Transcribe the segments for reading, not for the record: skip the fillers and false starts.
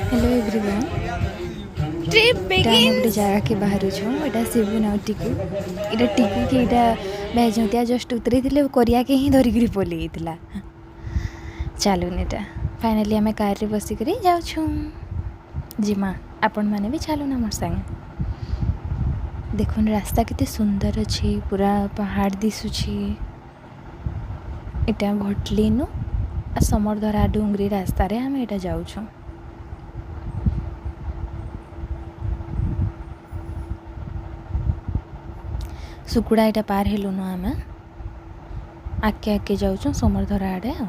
Hello everyone. Trip इटा आम गोटे बिगिन्स। जगह के बाहर छूँ। यहाँ शिवुन आ टिकू इटा टिकू कि यहाँ बेजतिया जस्ट उतरी थे कोरिया के ही धरिकी पलि चलून इटा फाइनाली आम कार रे बसिक जाऊँ जिमा आपण मैंने भी चलून मोर संगे। देखुन रास्ता कितने सुंदर अच्छे पूरा पहाड़ दिशुची। इटा भटलीनु समरधरा डुंगरी रास्तार आम यहाँ जाऊँ। सुकुड़ा यहाँ पार हेलुन आम आके आके जाऊँ समरधरा आड़े आ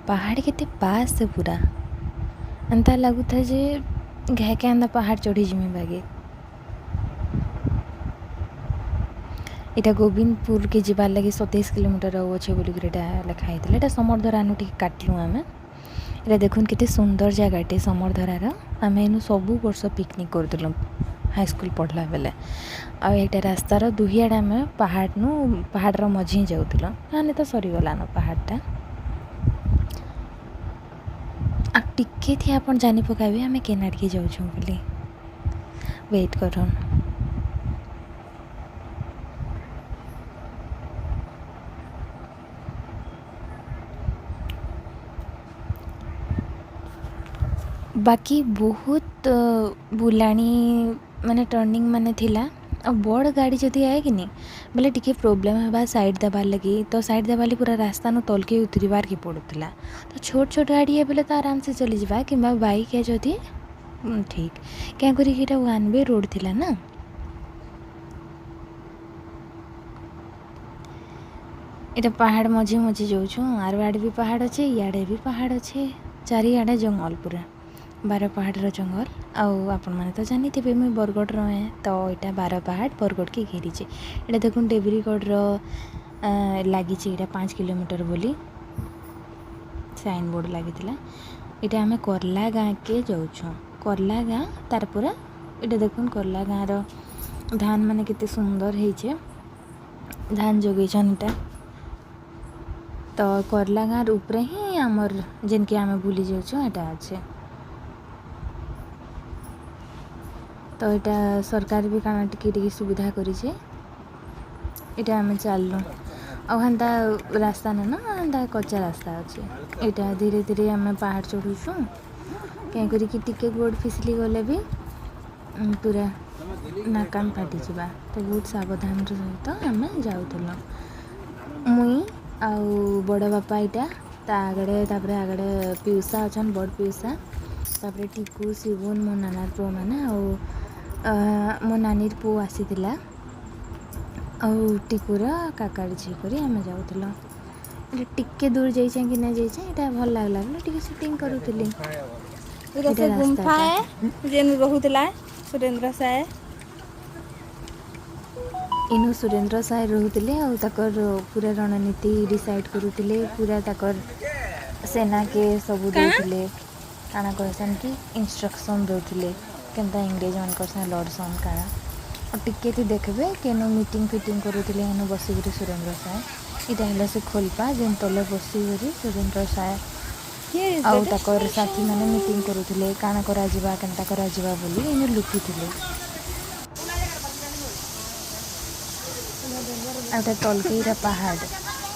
पहाड़ के पास से पूरा एंता लगुता जे घे के अंदा पहाड़ चढ़ी जिमी बागे। इटा गोविंदपुर के जीवार लगे 27 किलोमीटर अच्छे बोलिक लिखाई है। समरधरा टी काटलु आम इटा देखुन केते सुंदर जगहटे समरधरार। आम इन सबू वर्ष पिकनिक करूँ हाई स्कूल पढ़ला बेले आईटा रास्तार दुहिआड आम पहाड़ मझी जाऊल हाँ तो सरीगलान पहाड़टा आ टिके थी आप जानी पकाबे आम केनाड़ के जाऊँ बोली वेट करन। बाकी बहुत बुलाणी माने टर्निंग माने थिला और बड़ गाड़ी जदि आए कि नहीं बोले टी प्रोब्लेम है साइड देवार लगी तो साइड देवाली पूरा रास्ता न तल के उतरबार के पड़ूला। तो छोट छोट गाड़ी है बोले तो आराम से चली जावा कि बाइक है जदि ठीक क्या करा 1 वे रोड थिला ना। इटा पहाड़ मझे मझे जाऊँ आर आड़े भी पहाड़ अच्छे इे भी पहाड़ अच्छे चारिआडे जंगल पूरा 12 पहाड़ जंगल आपण मैंने तो जानी थे मुझे बरगढ़ रहे तो यहाँ 12 पहाड़ बरगढ़ के घेरी यहाँ देखो देवरीगढ़ लगी 5 किलोमीटर बोली साइन बोर्ड लगी इटा आम करला गाँ के जाऊँ करला गाँ तार पूरा इटा देखो करला गाँव धान माने कितने सुंदर है धान जोगेछन इटा तो करला गाँव ऊपर ही आमर जिनके आम बुली जाऊँ यहाँ अच्छे। तो यहाँ सरकार भी काना टिके सुविधा करें इटा आम चलूँ आंता रास्ता ना ना एंता कच्चा रास्ता अच्छे। यहाँ धीरे धीरे आम पहाड़ चढ़ू क्या टिके गोड़ फिसली गले भी पूरा नाकाम फाटी जा तो बहुत सावधान सहित आम जाऊँ मुई आउ बड़ बापा यहाँ आगड़े आगड़े पिउसा अच्छा बड़ पिउसा तापर टिकू शिवुन मो नानार पुओ मैंने मो नानीर पुओ आसीला टिकुर काकाड़ झी कर आम जाऊँ टिके दूर जाइए कि नहीं जाइए भल लगला टे सुटिंग करूली। गुम्फा है जेन रोहुतला सुरेंद्र साय इनु सुरेंद्र साय रोहुतले पूरा रणनीति डिसाइड करुले पूरा ताकर सेना के सबू देते काना कहसन कि इंस्ट्रक्शन देते केनता इंग्रेज मान लड़सन काना और टिके थी देखबे केनो मीटिंग फिटिंग करुले हेन बसिक सुरेंद्र साय इटा से खोलपा जेन तले बसिक सुरेंद्र साय आउ ताकर साथी मैंने मीटिंग करुले काना करा जिबा केनता करा जिबा बोली इन लुकिथिले आउटा तलके पहाड़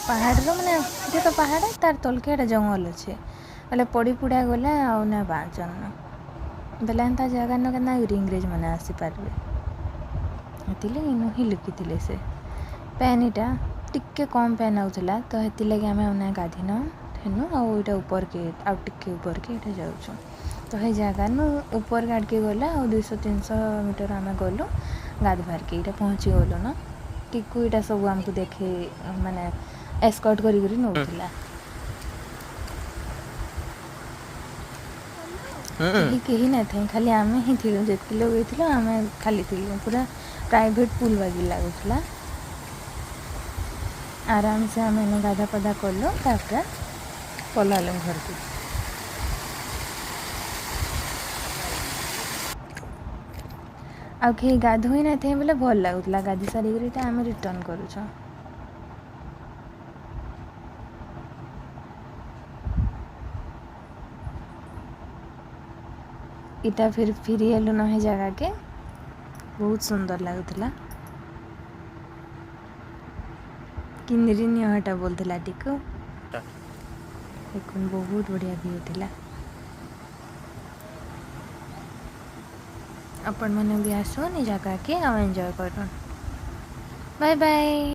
पहाड़ माने ये तो पहाड़ तार तलके जंगल अच्छे बोले पड़ी पुड़ा गला आउ ना बाँचन बोले एंता जगह न के इंग्रेज मैंने आसीपारे इनु ही लुकी से पैन इटा टिके कम पैन आउला तो हेती लगे आम उन्ना गाधीन हेनु आईटा ऊपर के आउ टिके ऊपर के ये जाऊँ तो ये जगह न ऊपर गाड़ के गला 200-300 मीटर आम गलु गाधबार के इटा पहुँची गलु ना टिकू इटा सब आमको देखे माने एस्कॉर्ट करी नौला कहीं ना थे खाली आम ही थी जितने लोग ये आम खाली थी पूरा प्राइवेट पुल बागी लगुला आराम से आम इन गाधा पदा कलु तापर पलालु घर को आउ गाधोई ना थे बोले भल लगुला गाधी सारिक आम रिटर्न करुछ। इटा फिर फिरी हेलु न हे जगह के बहुत सुंदर लगुला किन्नरी निहटा बोलता टिकू देखुन बहुत बढ़िया व्यू थिला अपन मैंने भी आसो नि जगह के एंजॉय कर बाय बाय।